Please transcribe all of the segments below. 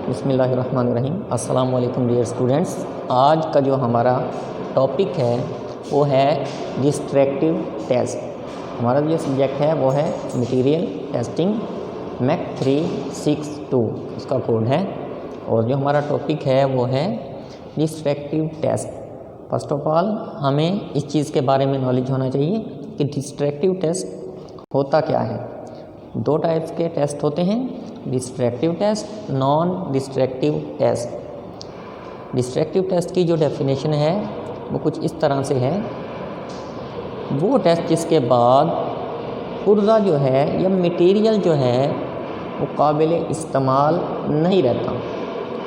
बिस्मिल्लाहिर्रहमानिर्रहीम। अस्सलाम वालेकुम डियर स्टूडेंट्स। आज का जो हमारा टॉपिक है वो है डिस्ट्रैक्टिव टेस्ट। हमारा जो सब्जेक्ट है वो है मटेरियल टेस्टिंग मैक 362 उसका कोड है। और जो हमारा टॉपिक है वो है destructive test. First of all हमें इस चीज़ के बारे में नॉलेज होना चाहिए कि डिस्ट्रैक्टिव टेस्ट होता क्या है। दो टाइप्स के टेस्ट होते हैं, destructive test, non destructive test. Destructive test की जो डेफिनेशन है वो कुछ इस तरह से है, वो टेस्ट जिसके बाद पुर्जा जो है या मटेरियल जो है वो काबिल इस्तेमाल नहीं रहता,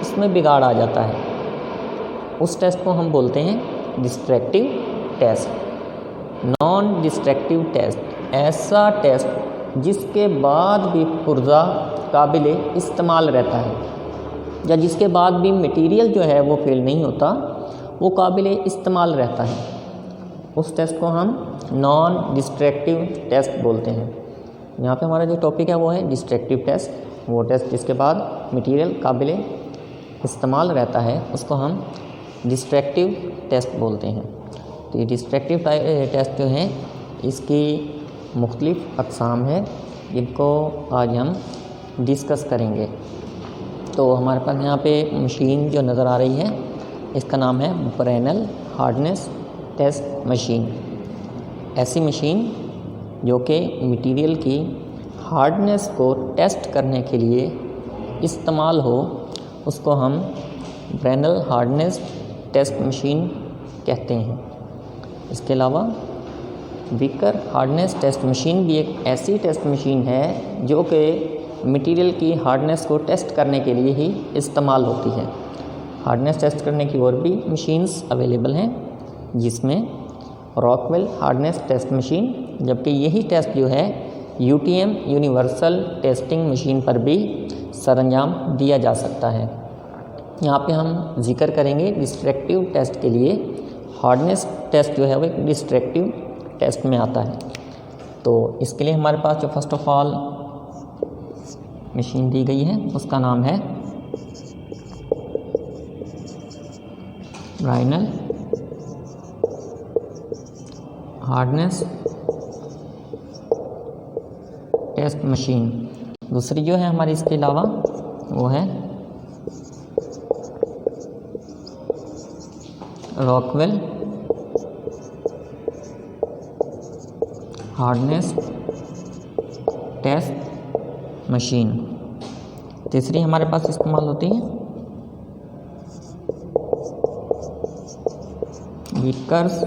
इसमें बिगाड़ आ जाता है, उस टेस्ट को हम बोलते हैं destructive test. Non destructive test ऐसा टेस्ट जिसके बाद भी पुर्जा काबिल इस्तेमाल रहता है या जिसके बाद भी मटेरियल जो है वो फेल नहीं होता, वो काबिल इस्तेमाल रहता है, उस टेस्ट को हम नॉन डिस्ट्रैक्टिव टेस्ट बोलते हैं। यहाँ पे हमारा जो टॉपिक है वो है डिस्ट्रैक्टिव टेस्ट, वो टेस्ट जिसके बाद मटेरियल काबिल इस्तेमाल रहता है उसको हम डिस्ट्रैक्टिव टेस्ट बोलते हैं। तो ये डिस्ट्रैक्टिव टेस्ट जो है इसकी मुख्तलिफ़ अक़साम है जिनको आज हम डिस्कस करेंगे। तो हमारे पास यहाँ पे मशीन जो नज़र आ रही है इसका नाम है ब्रेनल हार्डनेस टेस्ट मशीन। ऐसी मशीन जो कि मटेरियल की हार्डनेस को टेस्ट करने के लिए इस्तेमाल हो उसको हम ब्रेनल हार्डनेस टेस्ट मशीन कहते हैं। इसके अलावा विकर हार्डनेस टेस्ट मशीन भी एक ऐसी टेस्ट मशीन है जो कि मटेरियल की हार्डनेस को टेस्ट करने के लिए ही इस्तेमाल होती है। हार्डनेस टेस्ट करने की और भी मशीन्स अवेलेबल हैं जिसमें रॉकवेल हार्डनेस टेस्ट मशीन, जबकि यही टेस्ट जो है यूटीएम यूनिवर्सल टेस्टिंग मशीन पर भी सरंजाम दिया जा सकता है। यहाँ पे हम जिक्र करेंगे डिस्ट्रैक्टिव टेस्ट के लिए हार्डनेस टेस्ट जो है वो एक डिस्ट्रैक्टिव टेस्ट में आता है। तो इसके लिए हमारे पास जो फर्स्ट ऑफ ऑल मशीन दी गई है उसका नाम है ब्रेनल हार्डनेस टेस्ट मशीन। दूसरी जो है हमारी इसके अलावा वो है रॉकवेल हार्डनेस टेस्ट मशीन। तीसरी हमारे पास इस्तेमाल होती है विकर्स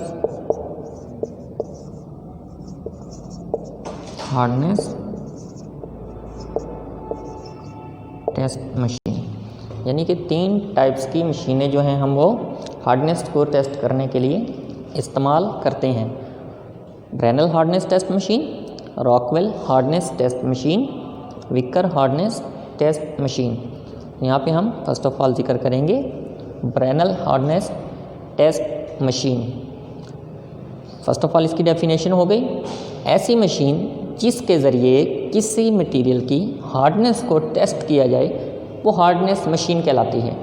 हार्डनेस टेस्ट मशीन। यानी कि तीन टाइप्स की मशीनें जो हैं हम वो हार्डनेस को टेस्ट करने के लिए इस्तेमाल करते हैं। Brinell hardness test machine, Rockwell hardness test machine, Vickers hardness test machine. यहाँ पे हम फर्स्ट ऑफ ऑल जिक्र करेंगे Brinell hardness test machine. First of all इसकी डेफिनेशन हो गई, ऐसी मशीन जिसके ज़रिए किसी मटेरियल की हार्डनेस को टेस्ट किया जाए वो हार्डनेस मशीन कहलाती है।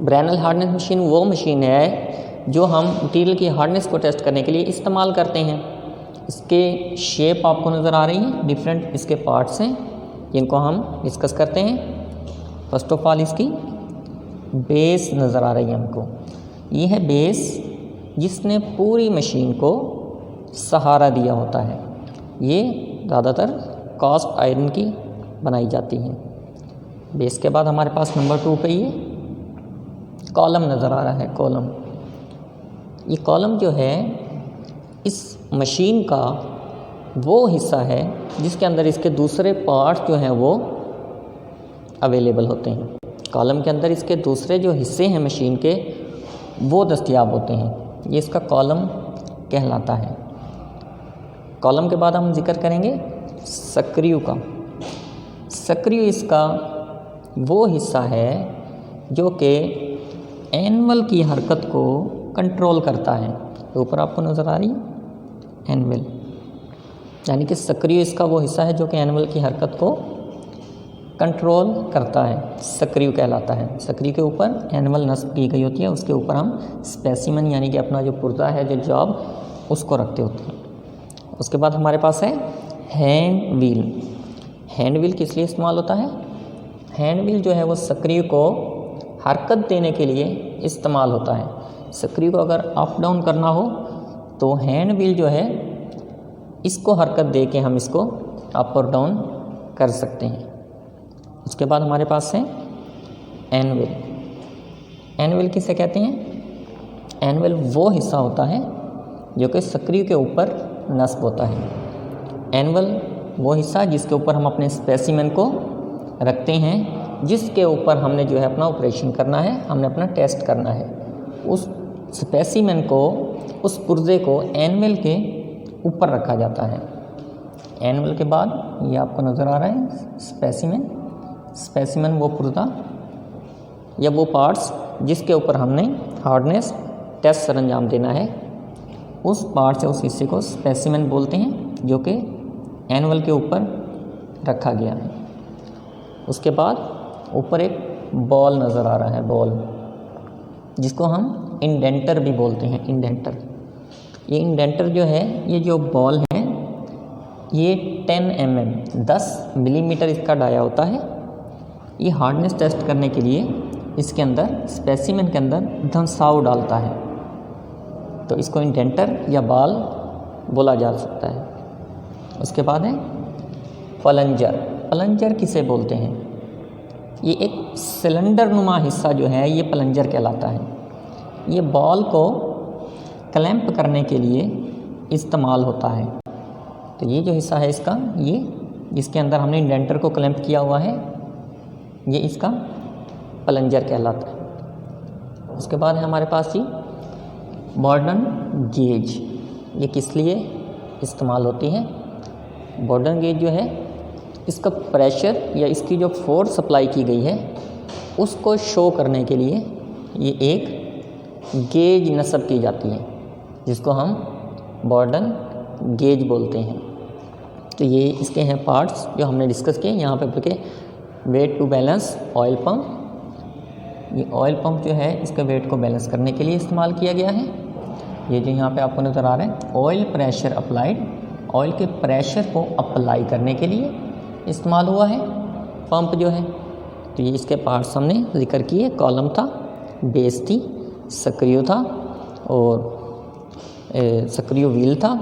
ब्रेनल हार्डनेस मशीन वो मशीन है जो हम मटेरियल की हार्डनेस को टेस्ट करने के लिए इस्तेमाल करते हैं। इसके शेप आपको नज़र आ रही है, डिफरेंट इसके पार्ट्स हैं जिनको हम डिस्कस करते हैं। फर्स्ट ऑफ ऑल इसकी बेस नज़र आ रही है हमको, ये है बेस जिसने पूरी मशीन को सहारा दिया होता है। ये ज़्यादातर कास्ट आयरन की बनाई जाती हैं। बेस के बाद हमारे पास नंबर 2 पे ये कॉलम नज़र आ रहा है। कॉलम, ये कॉलम जो है इस मशीन का वो हिस्सा है जिसके अंदर इसके दूसरे पार्ट्स जो हैं वो अवेलेबल होते हैं। कॉलम के अंदर इसके दूसरे जो हिस्से हैं मशीन के वो दस्तयाब होते हैं, ये इसका कॉलम कहलाता है। कॉलम के बाद हम जिक्र करेंगे सक्रिय का। सक्रिय इसका वो हिस्सा है जो कि एनवल की हरकत को कंट्रोल करता है। तो ऊपर आपको नज़र आ रही है एनवल, यानी कि सक्रिय इसका वो हिस्सा है जो कि एनवल की हरकत को कंट्रोल करता है, सक्रिय कहलाता है। सक्रिय के ऊपर एनिमल नस्ब की गई होती है, उसके ऊपर हम स्पेसिमन यानी कि अपना जो पुर्जा है, जो जॉब, उसको रखते होते हैं। उसके बाद हमारे पास है हैंड व्हील। हैंड व्हील किस लिए इस्तेमाल होता है? हैंड व्हील जो है वो सक्रिय को हरकत देने के लिए इस्तेमाल होता है। सक्रिय को अगर अप डाउन करना हो तो हैंड व्हील जो है इसको हरकत दे के हम इसको अप और डाउन कर सकते हैं। उसके बाद हमारे पास है एनविल। एनविल किसे कहते हैं? एनविल वो हिस्सा होता है जो कि सक्रिय के ऊपर नस्ब होता है। एनविल वो हिस्सा जिसके ऊपर हम अपने स्पेसिमेन को रखते हैं, जिसके ऊपर हमने जो है अपना ऑपरेशन करना है, हमने अपना टेस्ट करना है। उस स्पेसिमेन को, उस पुर्जे को एनविल के ऊपर रखा जाता है। एनविल के बाद ये आपको नज़र आ रहा है स्पेसिमेन। स्पेसिमेन वो पुर्जा या वो पार्ट्स जिसके ऊपर हमने हार्डनेस टेस्ट सरंजाम देना है, उस पार्ट से उस हिस्से को स्पेसिमेन बोलते हैं, जो कि एनविल के ऊपर रखा गया है। उसके बाद ऊपर एक बॉल नज़र आ रहा है, बॉल, जिसको हम इंडेंटर भी बोलते हैं। इंडेंटर, ये इंडेंटर जो है, ये जो बॉल है, ये 10 mm 10 मिलीमीटर इसका डाया होता है। ये हार्डनेस टेस्ट करने के लिए इसके अंदर, स्पेसिमेन के अंदर धंसाव डालता है, तो इसको इंडेंटर या बॉल बोला जा सकता है। उसके बाद है प्लंजर। प्लंजर किसे बोलते हैं? ये एक सिलेंडर नुमा हिस्सा जो है, ये प्लंजर कहलाता है। ये बॉल को क्लैंप करने के लिए इस्तेमाल होता है। तो ये जो हिस्सा है इसका, ये जिसके अंदर हमने इंडेंटर को क्लैंप किया हुआ है, ये इसका प्लंजर कहलाता है। उसके बाद है हमारे पास ही बॉर्डन गेज। ये किस लिए इस्तेमाल होती है? बॉर्डन गेज जो है, इसका प्रेशर या इसकी जो फोर्स सप्लाई की गई है उसको शो करने के लिए ये एक गेज नस्ब की जाती है, जिसको हम बॉर्डन गेज बोलते हैं। तो ये इसके हैं पार्ट्स जो हमने डिस्कस किए। यहाँ पे देखे weight to balance oil pump. ये ऑयल पंप जो है, इसके वेट को बैलेंस करने के लिए इस्तेमाल किया गया है। ये जो यहाँ पे आपको नज़र आ रहा है ऑयल प्रेशर अप्लाइड, ऑयल के प्रेशर को अप्लाई करने के लिए इस्तेमाल हुआ है पंप जो है। तो ये इसके पार्ट्स हमने जिक्र किए, कॉलम था, बेस थी, सक्रिय था और सक्रिय व्हील था,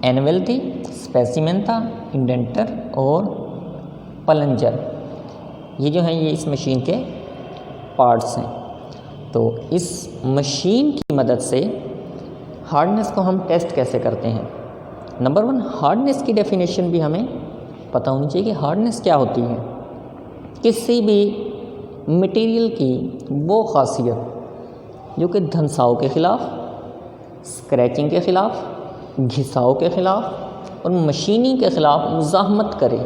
एनविल थी, स्पेसिमेन था, इंडेंटर और प्लंजर। ये जो हैं ये इस मशीन के पार्ट्स हैं। तो इस मशीन की मदद से हार्डनेस को हम टेस्ट कैसे करते हैं? नंबर 1, हार्डनेस की डेफिनेशन भी हमें पता होनी चाहिए कि हार्डनेस क्या होती है। किसी भी मटेरियल की वो खासियत जो कि धंसाव के ख़िलाफ़, स्क्रैचिंग के ख़िलाफ़, घिसाव के ख़िलाफ़ और मशीनिंग के ख़िलाफ़ मुज़ाहमत करे,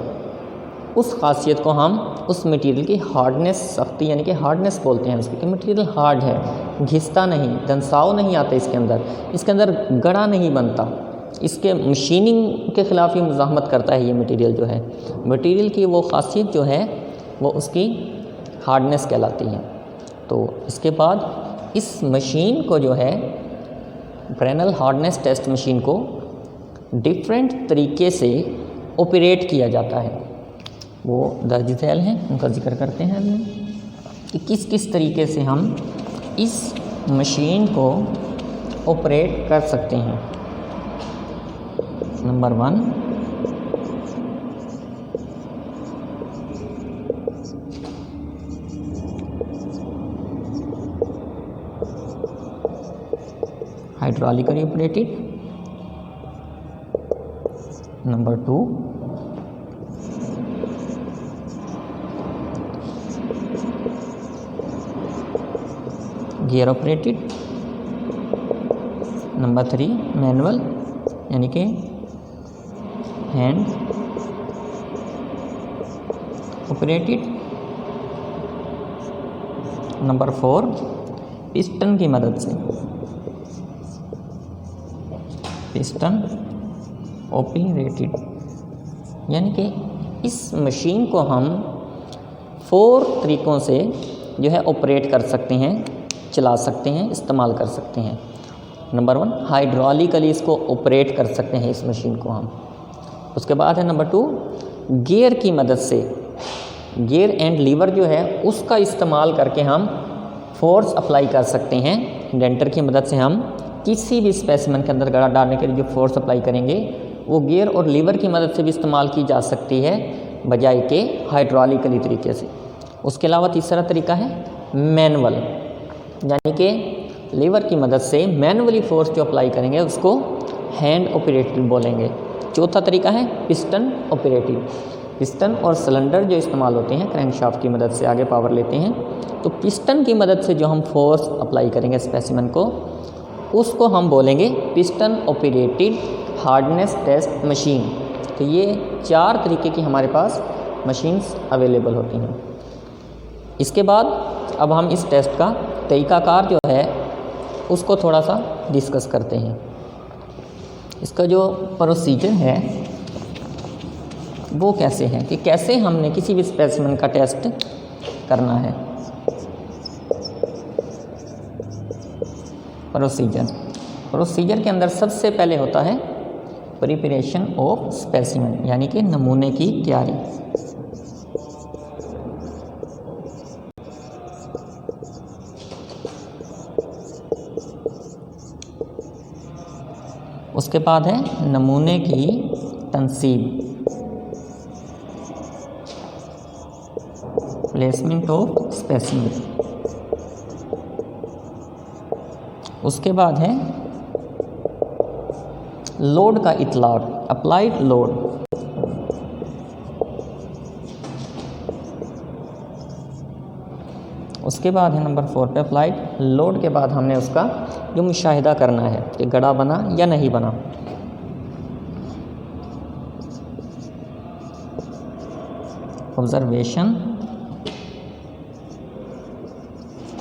उस खासियत को हम उस मटेरियल की हार्डनेस, सख्ती यानी कि हार्डनेस बोलते हैं उसकी, कि मटेरियल हार्ड है, घिसता नहीं, धंसाव नहीं आता इसके अंदर गड़ा नहीं बनता। इसके मशीनिंग के ख़िलाफ़ ही मुज़ाहमत करता है ये मटेरियल जो है। मटेरियल की वो खासियत जो है वो उसकी हार्डनेस कहलाती है। तो इसके बाद इस मशीन को जो है, फ्रेनेल हार्डनेस टेस्ट मशीन को डिफरेंट तरीके से ऑपरेट किया जाता है। वो दर्ज झैल हैं, उनका जिक्र करते हैं अभी कि किस किस तरीके से हम इस मशीन को ऑपरेट कर सकते हैं। Number 1, hydraulically operated. Number 2, gear operated. Number 3, manual यानी कि हैंड ऑपरेटेड। नंबर 4, पिस्टन की मदद से, पिस्टन ऑपरेटेड, यानी कि इस मशीन को हम 4 तरीक़ों से जो है ऑपरेट कर सकते हैं, चला सकते हैं, इस्तेमाल कर सकते हैं। नंबर 1, हाइड्रोलिकली इसको ऑपरेट कर सकते हैं इस मशीन को हम। उसके बाद है नंबर 2, गियर की मदद से, गियर एंड लीवर जो है उसका इस्तेमाल करके हम फोर्स अप्लाई कर सकते हैं। इंडेंटर की मदद से हम किसी भी स्पेसिमेन के अंदर गड़ा डालने के लिए जो फोर्स अप्लाई करेंगे वो गियर और लीवर की मदद से भी इस्तेमाल की जा सकती है, बजाय के हाइड्रोलिकली तरीके से। उसके अलावा तीसरा तरीका है मैनुअल, यानी कि लीवर की मदद से मैनुअली फोर्स जो अप्लाई करेंगे उसको हैंड ऑपरेटेड बोलेंगे। चौथा तरीका है पिस्टन ऑपरेटेड। पिस्टन और सिलेंडर जो इस्तेमाल होते हैं क्रैंकशाफ्ट की मदद से आगे पावर लेते हैं, तो पिस्टन की मदद से जो हम फोर्स अप्लाई करेंगे स्पेसिमेन को, उसको हम बोलेंगे piston operated hardness test machine. तो ये 4 तरीके की हमारे पास मशीन्स अवेलेबल होती हैं। इसके बाद अब हम इस टेस्ट का तरीकाकार जो है उसको थोड़ा सा डिस्कस करते हैं। इसका जो प्रोसीजर है वो कैसे है कि कैसे हमने किसी भी स्पेसिमेन का टेस्ट करना है। प्रोसीजर के अंदर सबसे पहले होता है प्रिपरेशन ऑफ स्पेसिमेन, यानी कि नमूने की तैयारी। उसके बाद है नमूने की तनसीब, प्लेसमेंट ऑफ स्पेसिमेन। उसके बाद है लोड का इतलाक, अप्लाइड लोड। उसके बाद है नंबर 4 पे अप्लाइड लोड के बाद हमने उसका जो मुशाहिदा करना है कि गड़ा बना या नहीं बना। Observation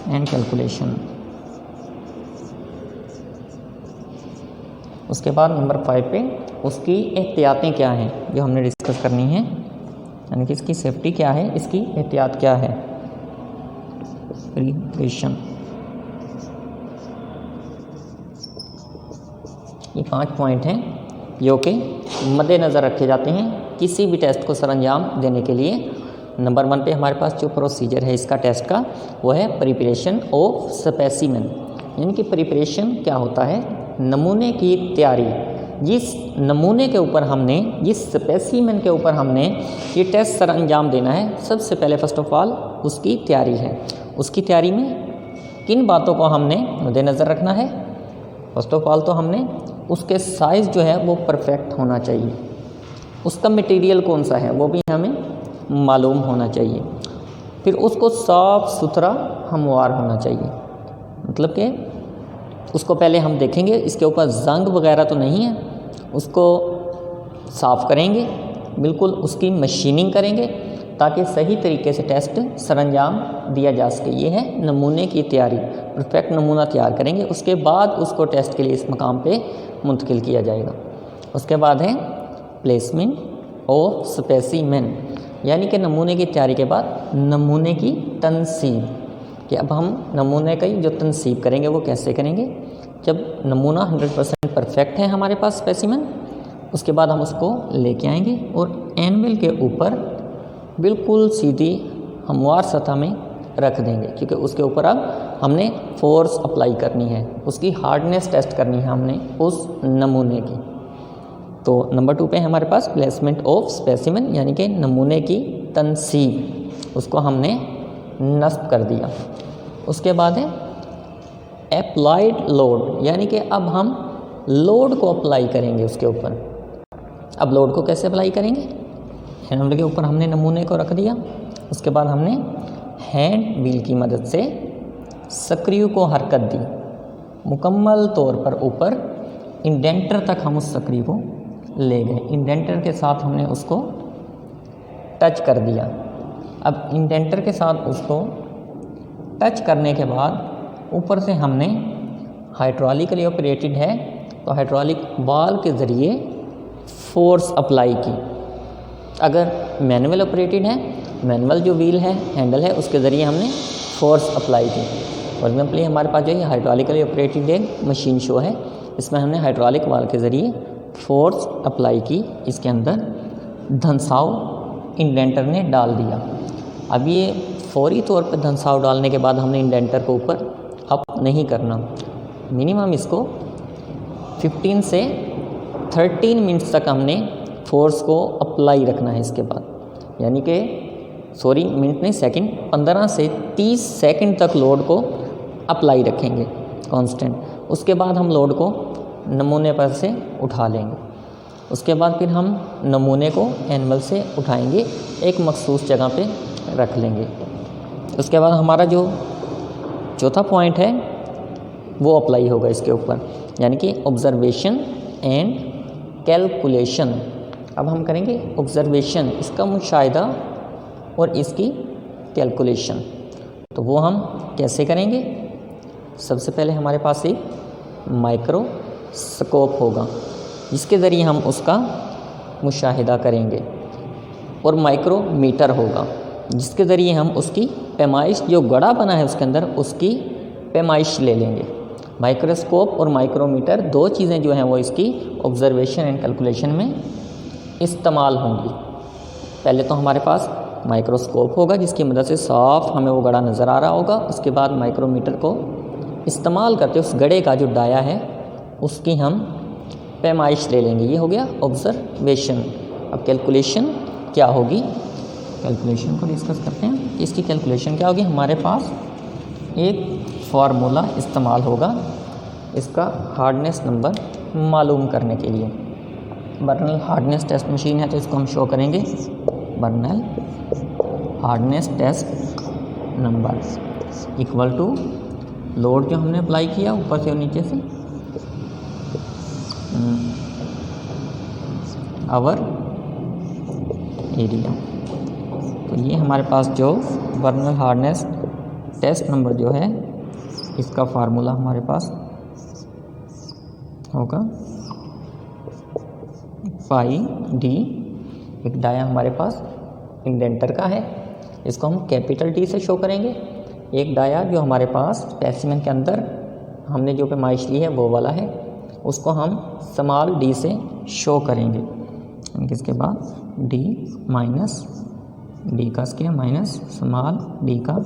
and calculation. उसके बाद नंबर 5 पे उसकी एहतियातें क्या हैं जो हमने डिस्कस करनी है, यानी कि इसकी सेफ्टी क्या है, इसकी एहतियात क्या है, प्रिपरेशन। ये 5 पॉइंट हैं जो कि मद्देनज़र रखे जाते हैं किसी भी टेस्ट को सरअंजाम देने के लिए। नंबर 1 पे हमारे पास जो प्रोसीजर है इसका टेस्ट का वो है प्रिपरेशन ऑफ स्पेसिमेन, यानी कि प्रिपरेशन क्या होता है, नमूने की तैयारी। जिस नमूने के ऊपर हमने, जिस स्पेसिमेन के ऊपर हमने ये टेस्ट सरअंजाम देना है, सबसे पहले फर्स्ट ऑफ ऑल उसकी तैयारी है। उसकी तैयारी में किन बातों को हमने मद्देनज़र रखना है? फर्स्ट ऑफ ऑल तो हमने उसके साइज़ जो है वो परफेक्ट होना चाहिए, उसका मटेरियल कौन सा है वो भी हमें मालूम होना चाहिए, फिर उसको साफ़ सुथरा हमवार होना चाहिए, मतलब कि उसको पहले हम देखेंगे इसके ऊपर जंग वगैरह तो नहीं है, उसको साफ़ करेंगे, बिल्कुल उसकी मशीनिंग करेंगे ताकि सही तरीके से टेस्ट सरअंजाम दिया जा सके। ये है नमूने की तैयारी, परफेक्ट नमूना तैयार करेंगे, उसके बाद उसको टेस्ट के लिए इस मकाम पे मुंतकिल किया जाएगा। उसके बाद है प्लेसमेंट ऑफ स्पेसिमेन, यानी कि नमूने की तैयारी के बाद नमूने की तनसीब, कि अब हम नमूने की जो तनसीब करेंगे वो कैसे करेंगे। जब नमूना 100% परफेक्ट है हमारे पास स्पेसिमेन, उसके बाद हम उसको लेके आएंगे और एनविल के ऊपर बिल्कुल सीधी हमवार सतह में रख देंगे, क्योंकि उसके ऊपर अब हमने फोर्स अप्लाई करनी है, उसकी हार्डनेस टेस्ट करनी है हमने उस नमूने की। तो नंबर 2 पे है हमारे पास प्लेसमेंट ऑफ स्पेसिमेन, यानी कि नमूने की तनसीब, उसको हमने नस्ब कर दिया। उसके बाद है अप्लाइड लोड, यानी कि अब हम लोड को अप्लाई करेंगे उसके ऊपर। अब लोड को कैसे अप्लाई करेंगे? हैंड के ऊपर हमने नमूने को रख दिया, उसके बाद हमने हैंड व्हील की मदद से स्क्रू को हरकत दी, मुकम्मल तौर पर ऊपर इंडेंटर तक हम उस स्क्रू को ले गए, इंडेंटर के साथ हमने उसको टच कर दिया। अब इंडेंटर के साथ उसको टच करने के बाद ऊपर से हमने हाइड्रोलिकली ऑपरेटेड है तो हाइड्रोलिक वाल्व के ज़रिए फोर्स अप्लाई की। अगर मैनुअल ऑपरेटेड है मैनुअल जो व्हील है, हैंडल है, उसके ज़रिए हमने फोर्स अप्लाई की। फॉर एग्जाम्पल हमारे पास जो है हाइड्रोलिकली ऑपरेटेड एक मशीन शो है, इसमें हमने हाइड्रोलिक वाल्व के ज़रिए फोर्स अप्लाई की, इसके अंदर धंसाव इंडेंटर ने डाल दिया। अब ये फौरी तौर पर धंसाव डालने के बाद हमने इंडेंटर को ऊपर अप नहीं करना, मिनिमम इसको 15 से 13 मिनट्स तक हमने फोर्स को अप्लाई रखना है इसके बाद, यानी कि मिनट नहीं सेकंड, 15 से 30 सेकंड तक लोड को अप्लाई रखेंगे कांस्टेंट। उसके बाद हम लोड को नमूने पर से उठा लेंगे। उसके बाद फिर हम नमूने को एनिमल से उठाएंगे, एक मखसूस जगह पे रख लेंगे। उसके बाद हमारा जो चौथा पॉइंट है वो अप्लाई होगा इसके ऊपर, यानी कि ऑब्जर्वेशन एंड कैलकुलेशन। अब हम करेंगे ऑब्जर्वेशन, इसका मुशाहिदा और इसकी कैलकुलेशन। तो वो हम कैसे करेंगे? सबसे पहले हमारे पास एक माइक्रोस्कोप होगा जिसके ज़रिए हम उसका मुशाहिदा करेंगे, और माइक्रोमीटर होगा जिसके ज़रिए हम उसकी पैमाइश, जो गड़ा बना है उसके अंदर, उसकी पैमाइश ले लेंगे। माइक्रोस्कोप और माइक्रोमीटर दो चीज़ें जो हैं वो इसकी ऑब्जर्वेशन एंड कैलकुलेशन में इस्तेमाल होंगी। पहले तो हमारे पास माइक्रोस्कोप होगा जिसकी मदद से साफ हमें वो गड़ा नज़र आ रहा होगा। उसके बाद माइक्रोमीटर को इस्तेमाल करते उस गड़े का जो डाया है उसकी हम पैमाइश ले लेंगे। ये हो गया ऑब्जर्वेशन। अब कैलकुलेशन क्या होगी, कैलकुलेशन को डिस्कस करते हैं। इसकी कैलकुलेशन क्या होगी? हमारे पास एक फार्मूला इस्तेमाल होगा इसका हार्डनेस नंबर मालूम करने के लिए। बर्नल हार्डनेस टेस्ट मशीन है तो इसको हम शो करेंगे Brinell hardness test number equal to load जो हमने अप्लाई किया ऊपर से और नीचे से, आवर एरिया। तो ये हमारे पास जो बर्नल हार्डनेस टेस्ट नंबर जो है इसका फार्मूला हमारे पास होगा पाई डी। एक डाया हमारे पास इंडेंटर का है, इसको हम कैपिटल डी से शो करेंगे। एक डाया जो हमारे पास स्पेसिमेन के अंदर हमने जो पैमाइश ली है वो वाला है, उसको हम स्मॉल डी से शो करेंगे। इसके बाद डी माइनस डी का स्केयर माइनस स्मॉल डी का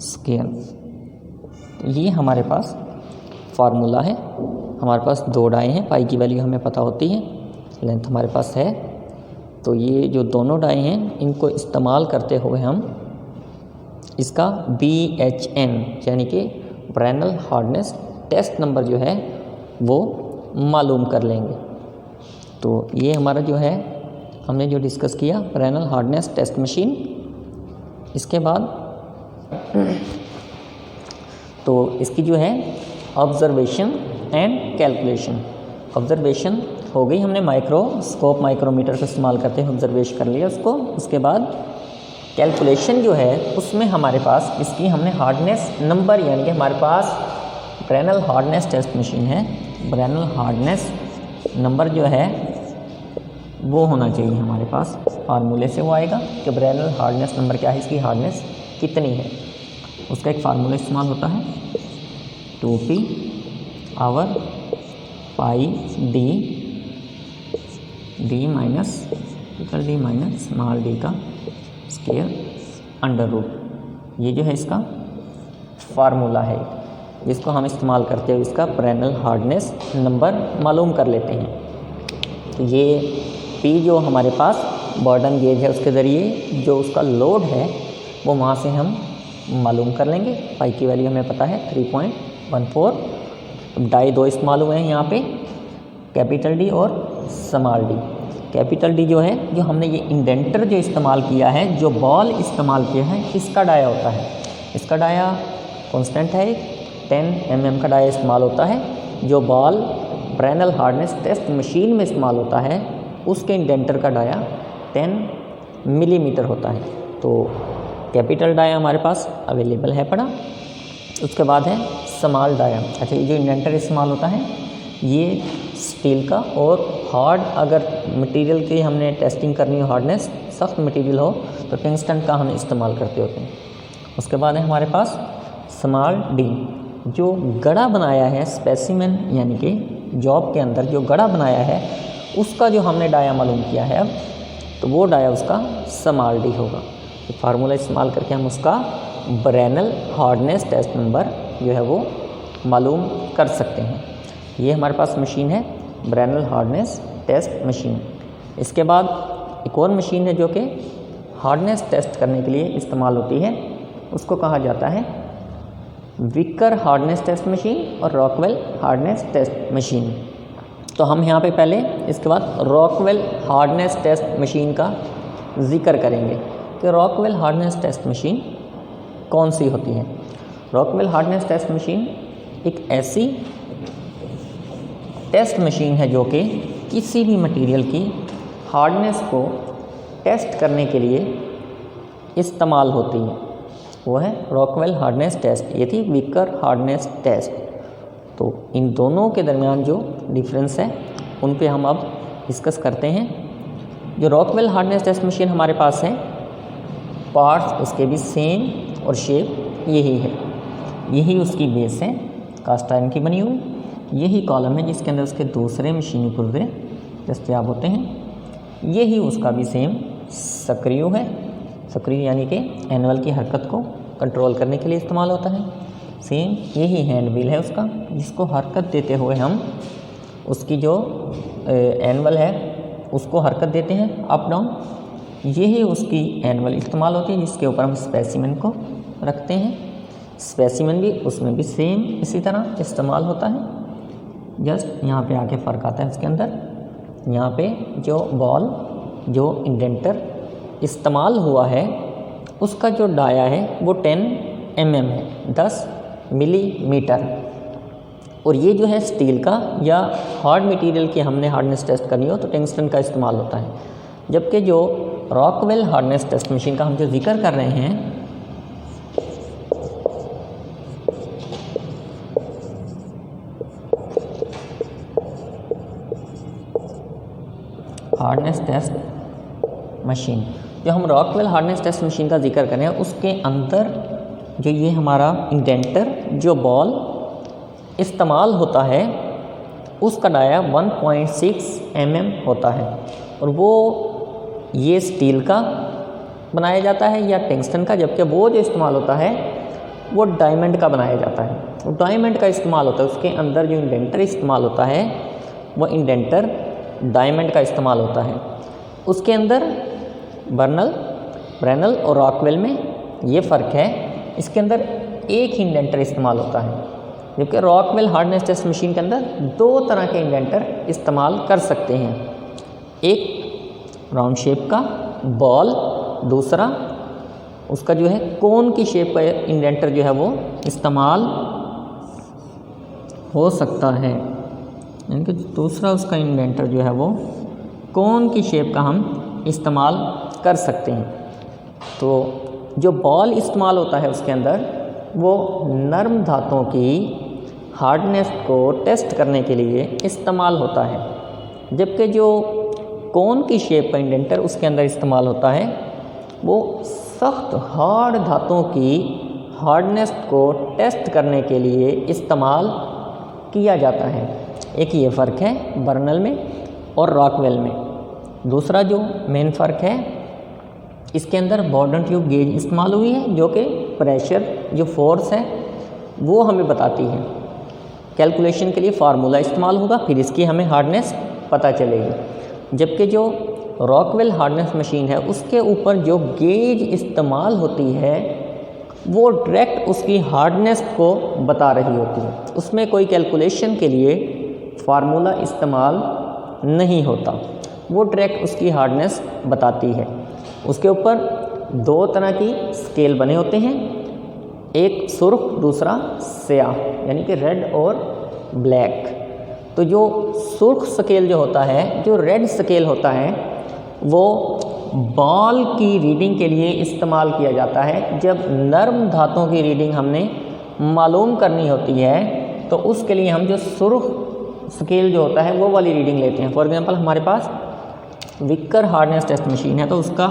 स्केयर। ये हमारे पास फार्मूला है। हमारे पास दो डाए हैं, पाई की वैल्यू हमें पता होती है, लेंथ हमारे पास है। तो ये जो दोनों डाए हैं इनको इस्तेमाल करते हुए हम इसका BHN यानी कि ब्रेनल हार्डनेस टेस्ट नंबर जो है वो मालूम कर लेंगे। तो ये हमारा जो है हमने जो डिस्कस किया ब्रेनल हार्डनेस टेस्ट मशीन। इसके बाद तो इसकी जो है ऑब्जर्वेशन एंड कैलकुलेशन। ऑब्जर्वेशन हो गई, हमने माइक्रोस्कोप माइक्रोमीटर का इस्तेमाल करते हैं ऑब्जर्वेशन कर लिया उसको। उसके बाद कैलकुलेशन जो है उसमें हमारे पास इसकी हमने हार्डनेस नंबर, यानी कि हमारे पास ब्रेनल हार्डनेस टेस्ट मशीन है, ब्रेनल हार्डनेस नंबर जो है वो होना चाहिए हमारे पास। फार्मूले से वो आएगा कि ब्रेनल हार्डनेस नंबर क्या है, इसकी हार्डनेस कितनी है, उसका एक फार्मूला इस्तेमाल होता है 2P over pi D minus D minus small D का स्क्वायर अंडर रूट। ये जो है इसका फार्मूला है जिसको हम इस्तेमाल करते हुए इसका ब्रेनल हार्डनेस नंबर मालूम कर लेते हैं। तो ये P जो हमारे पास बर्डन गेज है उसके ज़रिए जो उसका लोड है वो वहाँ से हम मालूम कर लेंगे। पाई की वैल्यू हमें पता है 3.14। डाई दो इस्तेमाल हुए हैं यहाँ पे, कैपिटल डी और स्मॉल डी। कैपिटल डी जो है जो हमने ये इंडेंटर जो इस्तेमाल किया है, जो बॉल इस्तेमाल किया है, इसका डाया होता है। इसका डाया कांस्टेंट है, 10 mm का डाया इस्तेमाल होता है। जो बॉल ब्रेनल हार्डनेस टेस्ट मशीन में इस्तेमाल होता है उसके इंडेंटर का डाया 10 मिलीमीटर होता है। तो कैपिटल डाया हमारे पास अवेलेबल है पड़ा। उसके बाद है स्मॉल डाया। अच्छा, ये जो इंडेंटर इस्तेमाल होता है ये स्टील का और हार्ड अगर मटेरियल की हमने टेस्टिंग करनी हो, हार्डनेस सख्त मटेरियल हो, तो टंगस्टन का हम इस्तेमाल करते होते हैं। उसके बाद है हमारे पास स्मॉल डी, जो गड़ा बनाया है स्पेसिमेन यानी कि जॉब के अंदर जो गड़ा बनाया है उसका जो हमने डाया मालूम किया है अब, तो वो डाया उसका स्मॉल डी होगा। तो फार्मूला इस्तेमाल करके हम उसका ब्रेनल हार्डनेस टेस्ट नंबर जो है वो मालूम कर सकते हैं। ये हमारे पास मशीन है ब्रेनल हार्डनेस टेस्ट मशीन। इसके बाद एक और मशीन है जो कि हार्डनेस टेस्ट करने के लिए इस्तेमाल होती है, उसको कहा जाता है विकर हार्डनेस टेस्ट मशीन और रॉकवेल हार्डनेस टेस्ट मशीन। तो हम यहाँ पे पहले इसके बाद रॉकवेल हार्डनेस टेस्ट मशीन का जिक्र करेंगे कि रॉकवेल हार्डनेस टेस्ट मशीन कौन सी होती है। रॉकवेल हार्डनेस टेस्ट मशीन एक ऐसी टेस्ट मशीन है जो कि किसी भी मटेरियल की हार्डनेस को टेस्ट करने के लिए इस्तेमाल होती है, वो है रॉकवेल हार्डनेस टेस्ट। ये थी विकर हार्डनेस टेस्ट। तो इन दोनों के दरमियान जो डिफरेंस है उन पे हम अब डिस्कस करते हैं। जो रॉकवेल हार्डनेस टेस्ट मशीन हमारे पास है, पार्ट्स उसके भी सेम और शेप यही है, यही उसकी बेस है कास्ट आयरन की बनी हुई, यही कॉलम है जिसके अंदर उसके दूसरे मशीनी पुर्जे दस्तयाब होते हैं, यही उसका भी सेम सक्रिय है। सक्रिय यानी कि एनवल की हरकत को कंट्रोल करने के लिए इस्तेमाल होता है। सेम यही हैंड व्हील है उसका, जिसको हरकत देते हुए हम उसकी जो एनवल है उसको हरकत देते हैं अप डाउन। यही उसकी एनवल इस्तेमाल होती है जिसके ऊपर हम स्पेसिमेन को रखते हैं। स्पेसिमेन भी उसमें भी सेम इसी तरह इस्तेमाल होता है। जस्ट यहाँ पे आके फ़र्क आता है उसके अंदर। यहाँ पे जो बॉल जो इंडेंटर इस्तेमाल हुआ है उसका जो डाया है वो 10 mm है, 10 मिलीमीटर। और ये जो है स्टील का या हार्ड मटेरियल की हमने हार्डनेस टेस्ट करनी हो तो टंगस्टन का इस्तेमाल होता है। जबकि जो रॉकवेल हार्डनेस टेस्ट मशीन का हम जो जिक्र कर रहे हैं हार्डनेस टेस्ट मशीन, जो हम रॉकवेल हार्डनेस टेस्ट मशीन का जिक्र कर रहे हैं उसके अंदर जो ये हमारा इंडेंटर जो बॉल इस्तेमाल होता है उसका डाया 1.6 mm होता है। और वो ये स्टील का बनाया जाता है या टंगस्टन का, जबकि वो जो इस्तेमाल होता है वो डायमंड का बनाया जाता है। वो डायमंड का इस्तेमाल होता है, उसके अंदर जो इंडेंटर इस्तेमाल होता है वो इंडेंटर डायमंड का इस्तेमाल होता है। उसके अंदर ब्रेनल और रॉकवेल में ये फ़र्क है, इसके अंदर एक ही इंडेंटर इस्तेमाल होता है, जबकि रॉकवेल हार्डनेस टेस्ट मशीन के अंदर 2 तरह के इंडेंटर इस्तेमाल कर सकते हैं। एक राउंड शेप का बॉल, दूसरा उसका जो है कोन की शेप का इंडेंटर जो है वो इस्तेमाल हो सकता है। यानी कि दूसरा उसका इंडेंटर जो है वो कोन की शेप का हम इस्तेमाल कर सकते हैं। तो जो बॉल इस्तेमाल होता है उसके अंदर वो नरम धातुओं की हार्डनेस को टेस्ट करने के लिए इस्तेमाल होता है, जबकि जो कोन की शेप का इंडेंटर उसके अंदर इस्तेमाल होता है वो सख्त हार्ड धातुओं की हार्डनेस को टेस्ट करने के लिए इस्तेमाल किया जाता है। एक ये फ़र्क है ब्रेनल में और रॉकवेल में। दूसरा जो मेन फ़र्क है, इसके अंदर बॉर्डन ट्यूब गेज इस्तेमाल हुई है जो कि प्रेशर जो फोर्स है वो हमें बताती है। कैलकुलेशन के लिए फार्मूला इस्तेमाल होगा, फिर इसकी हमें हार्डनेस पता चलेगी। जबकि जो रॉकवेल हार्डनेस मशीन है उसके ऊपर जो गेज इस्तेमाल होती है वो डायरेक्ट उसकी हार्डनेस को बता रही होती है, उसमें कोई कैलकुलेशन के लिए फार्मूला इस्तेमाल नहीं होता, वो डायरेक्ट उसकी हार्डनेस बताती है। उसके ऊपर 2 तरह की स्केल बने होते हैं, एक सुर्ख दूसरा स्याह, यानी कि रेड और ब्लैक। तो जो सुर्ख स्केल जो होता है, जो रेड स्केल होता है, वो बॉल की रीडिंग के लिए इस्तेमाल किया जाता है। जब नर्म धातुओं की रीडिंग हमने मालूम करनी होती है तो उसके लिए हम जो सुर्ख स्केल जो होता है वो वाली रीडिंग लेते हैं। फॉर एग्जांपल हमारे पास विकर हार्डनेस टेस्ट मशीन है तो उसका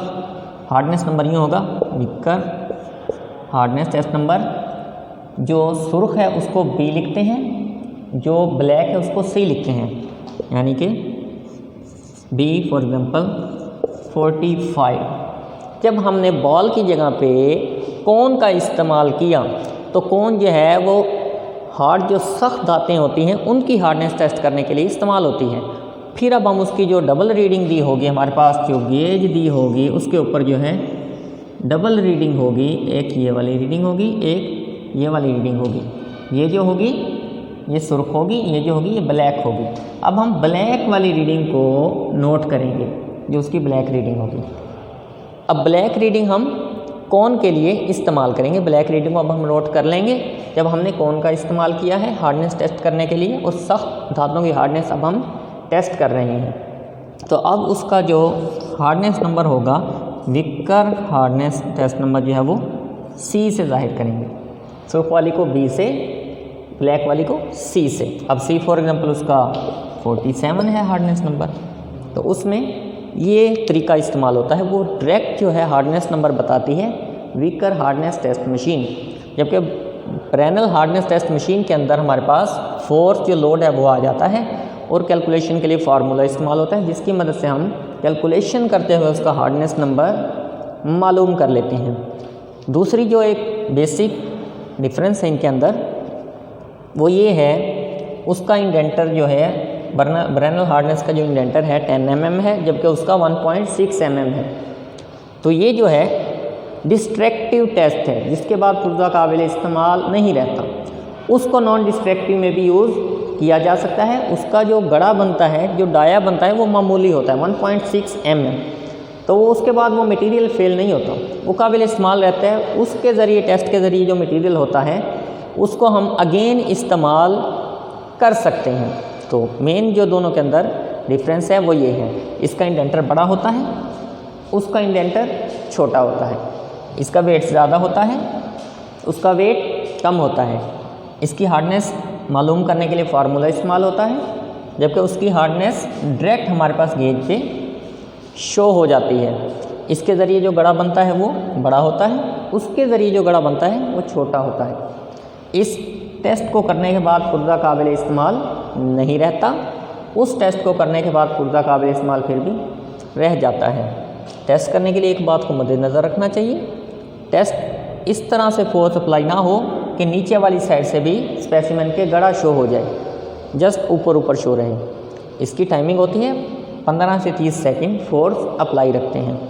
हार्डनेस नंबर यूँ होगा, विकर हार्डनेस टेस्ट नंबर, जो सुर्ख है उसको B लिखते हैं, जो ब्लैक है उसको C लिखते हैं, यानी कि B फॉर एग्जांपल 45। जब हमने बॉल की जगह पे कोन का इस्तेमाल किया तो कोन जो है वो हार्ड जो सख्त धातें होती हैं उनकी हार्डनेस टेस्ट करने के लिए इस्तेमाल होती है। फिर अब हम उसकी जो डबल रीडिंग दी होगी, हमारे पास जो गेज दी होगी उसके ऊपर जो है डबल रीडिंग होगी, एक ये वाली रीडिंग होगी, एक ये वाली रीडिंग होगी। ये जो होगी ये सुर्ख होगी, ये जो होगी ये ब्लैक होगी। अब हम ब्लैक वाली रीडिंग को नोट करेंगे, जो उसकी ब्लैक रीडिंग होगी। अब ब्लैक रीडिंग हम कोन के लिए इस्तेमाल करेंगे। ब्लैक रीडिंग को अब हम नोट कर लेंगे जब हमने कोन का इस्तेमाल किया है हार्डनेस टेस्ट करने के लिए, और सख्त धातुओं की हार्डनेस अब हम टेस्ट कर रहे हैं। तो अब उसका जो हार्डनेस नंबर होगा, विकर हार्डनेस टेस्ट नंबर जो है वो C से जाहिर करेंगे। सुर्ख वाली को B से, ब्लैक वाली को C से। अब C फॉर एग्जांपल उसका 47 है हार्डनेस नंबर, तो उसमें ये तरीका इस्तेमाल होता है। वो डायरेक्ट जो है हार्डनेस नंबर बताती है विकर हार्डनेस टेस्ट मशीन, जबकि ब्रेनल हार्डनेस टेस्ट मशीन के अंदर हमारे पास फोर्स जो लोड है वो आ जाता है और कैलकुलेशन के लिए फार्मूला इस्तेमाल होता है, जिसकी मदद से हम कैलकुलेशन करते हुए उसका हार्डनेस नंबर मालूम कर लेते हैं। दूसरी जो एक बेसिक डिफरेंस है इनके अंदर वो ये है, उसका इंडेंटर जो है ब्रेनल हार्डनेस का जो इंडेंटर है 10 mm है, जबकि उसका 1.6 mm है। तो ये जो है डिस्ट्रैक्टिव टेस्ट है, जिसके बाद पुर्जा काबिल इस्तेमाल नहीं रहता। उसको नॉन डिस्ट्रैक्टिव में भी यूज़ किया जा सकता है। उसका जो गड़ा बनता है, जो डाया बनता है वो मामूली होता है 1.6 mm, तो वो उसके बाद वो मटेरियल फेल नहीं होता, वो काबिल इस्तेमाल रहता है। उसके ज़रिए टेस्ट के ज़रिए जो मटेरियल होता है उसको हम अगेन इस्तेमाल कर सकते हैं। तो मेन जो दोनों के अंदर डिफरेंस है वो ये है, इसका इंडेंटर बड़ा होता है, उसका इंडेंटर छोटा होता है। इसका वेट ज़्यादा होता है, उसका वेट कम होता है। इसकी हार्डनेस मालूम करने के लिए फार्मूला इस्तेमाल होता है, जबकि उसकी हार्डनेस डायरेक्ट हमारे पास गेज पे शो हो जाती है। इसके ज़रिए जो गड़ा बनता है वो बड़ा होता है, उसके ज़रिए जो गड़ा बनता है वो छोटा होता है। इस टेस्ट को करने के बाद पुर्जा काबिल इस्तेमाल नहीं रहता, उस टेस्ट को करने के बाद पुर्जा काबिल इस्तेमाल फिर भी रह जाता है। टेस्ट करने के लिए एक बात को मद्देनज़र रखना चाहिए, टेस्ट इस तरह से फोर्स अप्लाई ना हो कि नीचे वाली साइड से भी स्पेसिमेन के गड़ा शो हो जाए, जस्ट ऊपर ऊपर शो रहे। इसकी टाइमिंग होती है 15 से 30 सेकंड फोर्स अप्लाई रखते हैं।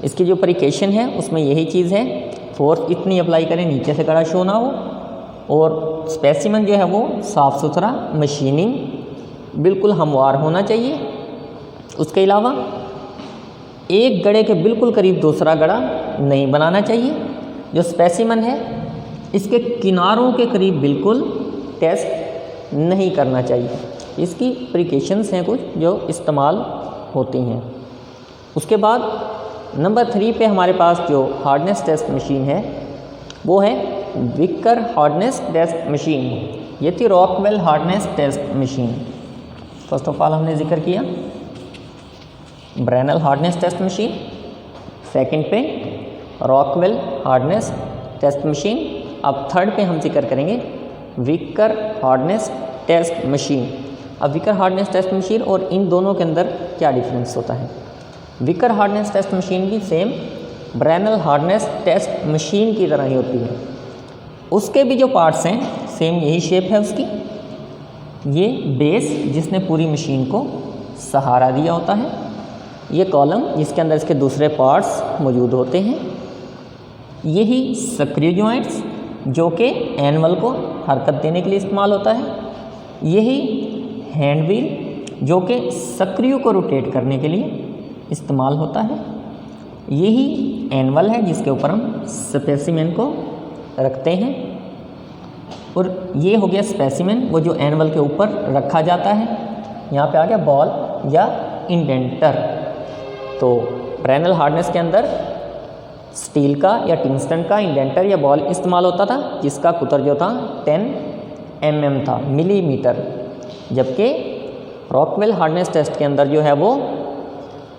इसकी जो प्रिकॉशन है उसमें यही चीज़ है, फोर्स इतनी अप्लाई करें नीचे से गड़ा शो ना हो, और स्पेसिमेन जो है वो साफ़ सुथरा, मशीनिंग बिल्कुल हमवार होना चाहिए। उसके अलावा एक गड़े के बिल्कुल करीब दूसरा गड़ा नहीं बनाना चाहिए। जो स्पेसिमेन है इसके किनारों के करीब बिल्कुल टेस्ट नहीं करना चाहिए। इसकी प्रिकॉशंस हैं कुछ जो इस्तेमाल होती हैं। उसके बाद नंबर 3 पे हमारे पास जो हार्डनेस टेस्ट मशीन है वो है विकर हार्डनेस टेस्ट मशीन। ये थी Rockwell hardness test machine. First of all हमने जिक्र किया Brinell hardness test machine, second पे रॉकवेल हार्डनेस टेस्ट मशीन। अब थर्ड पे हम जिक्र करेंगे विकर हार्डनेस टेस्ट मशीन। अब विकर हार्डनेस टेस्ट मशीन और इन दोनों के अंदर क्या डिफरेंस होता है। विकर हार्डनेस टेस्ट मशीन भी same Brinell hardness test machine की तरह ही होती है। उसके भी जो पार्ट्स हैं सेम यही शेप है उसकी। ये बेस जिसने पूरी मशीन को सहारा दिया होता है, ये कॉलम जिसके अंदर इसके दूसरे पार्ट्स मौजूद होते हैं, यही सक्रिय जॉइंट्स जो कि एनवल को हरकत देने के लिए इस्तेमाल होता है, यही हैंड व्हील जो कि सक्रिय को रोटेट करने के लिए इस्तेमाल होता है, यही एनवल है जिसके ऊपर हम स्पेसिमेन को रखते हैं, और ये हो गया स्पेसिमेन वो जो एनवल के ऊपर रखा जाता है। यहाँ पे आ गया बॉल या इंडेंटर। तो ब्रेनल हार्डनेस के अंदर स्टील का या टंगस्टन का इंडेंटर या बॉल इस्तेमाल होता था, जिसका कुतर जो था 10 mm था, मिलीमीटर। जबकि रॉकवेल हार्डनेस टेस्ट के अंदर जो है वो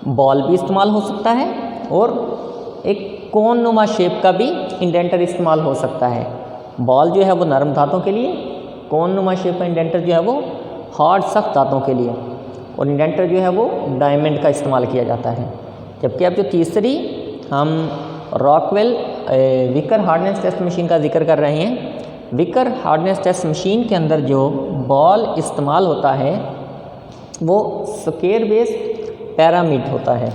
बॉल भी इस्तेमाल हो सकता है और एक कोन नुमा शेप का भी इंडेंटर इस्तेमाल हो सकता है। बॉल जो है वो नरम धातों के लिए, कोन नुमा शेप का इंडेंटर जो है वो हार्ड सख्त धातों के लिए, और इंडेंटर जो है वो डायमंड का इस्तेमाल किया जाता है। जबकि अब जो तीसरी हम Rockwell Vicker hardness test machine का जिक्र कर रहे हैं, विकर हार्डनेस टेस्ट मशीन के अंदर जो बॉल इस्तेमाल होता है वो स्क्वायर बेस पिरामिड होता है,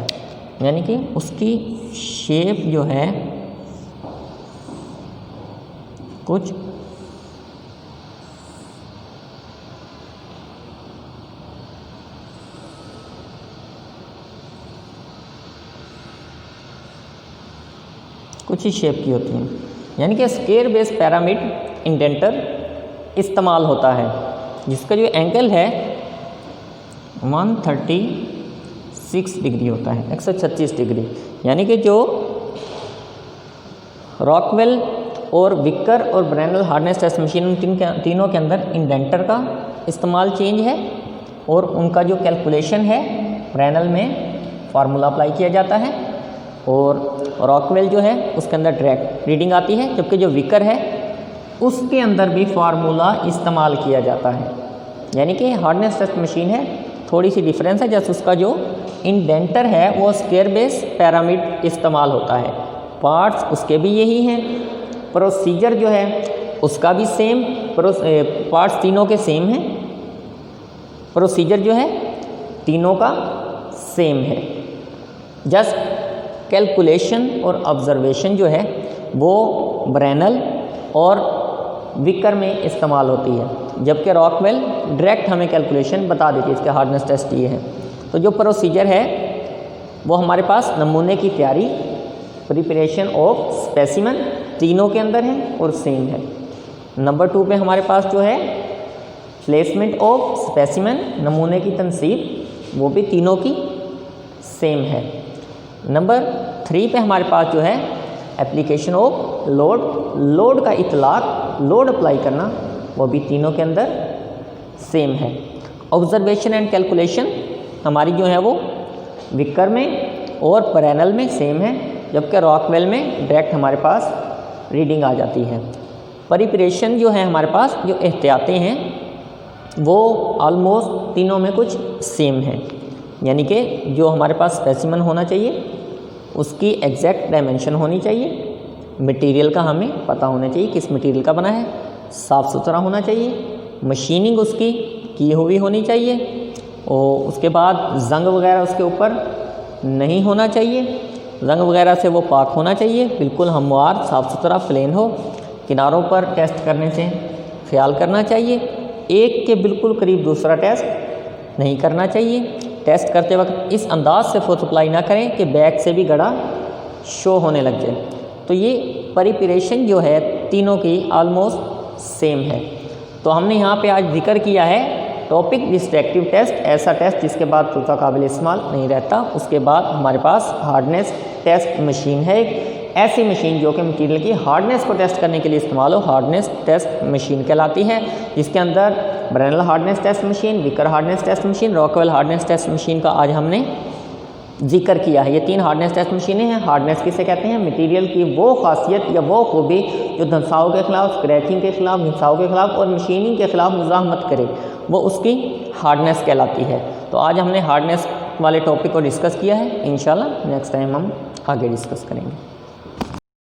यानी कि उसकी शेप जो है कुछ ही शेप की होती है, यानी कि स्क्वायर बेस पिरामिड इंडेंटर इस्तेमाल होता है, जिसका जो एंगल है 136 डिग्री होता है, 136 डिग्री। यानी कि जो रॉकवेल और विकर और ब्रेनल हार्डनेस टेस्ट मशीन तीनों के अंदर इंडेंटर का इस्तेमाल चेंज है, और उनका जो कैलकुलेशन है ब्रेनल में फार्मूला अप्लाई किया जाता है, और रॉकवेल जो है उसके अंदर डायरेक्ट रीडिंग आती है, जबकि जो विकर है उसके अंदर भी फार्मूला इस्तेमाल किया जाता है। यानी कि हार्डनेस टेस्ट मशीन है, थोड़ी सी डिफरेंस है, जैसे उसका जो इंडेंटर है वो स्क्वायर बेस पिरामिड इस्तेमाल होता है, पार्ट्स उसके भी यही हैं, प्रोसीजर जो है उसका भी सेम, पार्ट्स तीनों के सेम हैं, प्रोसीजर जो है तीनों का सेम है। जस्ट कैलकुलेशन और ऑब्जर्वेशन जो है वो ब्रेनल और विकर में इस्तेमाल होती है, जबकि रॉकवेल डायरेक्ट हमें कैलकुलेशन बता देती है, इसके हार्डनेस टेस्ट ये है। तो जो प्रोसीजर है वो हमारे पास नमूने की तैयारी, प्रिपरेशन ऑफ स्पेसिमन तीनों के अंदर है और सेम है। नंबर 2 पे हमारे पास जो है प्लेसमेंट ऑफ स्पेसिमन, नमूने की तनसीब, वो भी तीनों की सेम है। नंबर 3 पे हमारे पास जो है एप्लीकेशन ऑफ लोड, लोड का इतलाक, लोड अप्लाई करना, वो भी तीनों के अंदर सेम है। ऑब्जर्वेशन एंड कैलकुलेशन हमारी जो है वो विकर में और ब्रेनल में सेम है, जबकि रॉकवेल में डायरेक्ट हमारे पास रीडिंग आ जाती है। प्रिपरेशन जो है हमारे पास, जो एहतियातें हैं वो ऑलमोस्ट तीनों में कुछ सेम है, यानी कि जो हमारे पास स्पेसिमन होना चाहिए उसकी एग्जैक्ट डायमेंशन होनी चाहिए, मटेरियल का हमें पता होना चाहिए किस मटेरियल का बना है, साफ़ सुथरा होना चाहिए, मशीनिंग उसकी की हुई होनी चाहिए, और उसके बाद जंग वगैरह उसके ऊपर नहीं होना चाहिए, जंग वगैरह से वो पाक होना चाहिए, बिल्कुल हमवार साफ़ सुथरा प्लेन हो। किनारों पर टेस्ट करने से ख्याल करना चाहिए, एक के बिल्कुल करीब दूसरा टेस्ट नहीं करना चाहिए। टेस्ट करते वक्त इस अंदाज से फोर्स अप्लाई ना करें कि बैक से भी गड़ा शो होने लग जाए। तो ये प्रिपरेशन जो है तीनों की ऑलमोस्ट सेम है। तो हमने यहाँ पे आज जिक्र किया है टॉपिक डिस्ट्रक्टिव टेस्ट, ऐसा टेस्ट जिसके बाद तूता काबिल इस्तेमाल नहीं रहता। उसके बाद हमारे पास हार्डनेस टेस्ट मशीन है, एक ऐसी मशीन जो कि मटीरियल की हार्डनेस को टेस्ट करने के लिए इस्तेमाल हो, हार्डनेस टेस्ट मशीन कहलाती है, जिसके अंदर Brinell hardness test machine, Vickers hardness test machine, Rockwell hardness test machine का आज हमने जिक्र किया है। ये 3 हार्डनेस टेस्ट मशीनें हैं। हार्डनेस किसे कहते हैं? मटेरियल की वो खासियत या वो खूबी जो धंसाओं के खिलाफ, स्क्रैचिंग के खिलाफ, घिसाव के खिलाफ और मशीनिंग के खिलाफ मुज़ाहमत करे, वो उसकी हार्डनेस कहलाती है। तो आज हमने हार्डनेस वाले टॉपिक को डिस्कस किया है। इंशाल्लाह नेक्स्ट टाइम हम आगे डिस्कस करेंगे।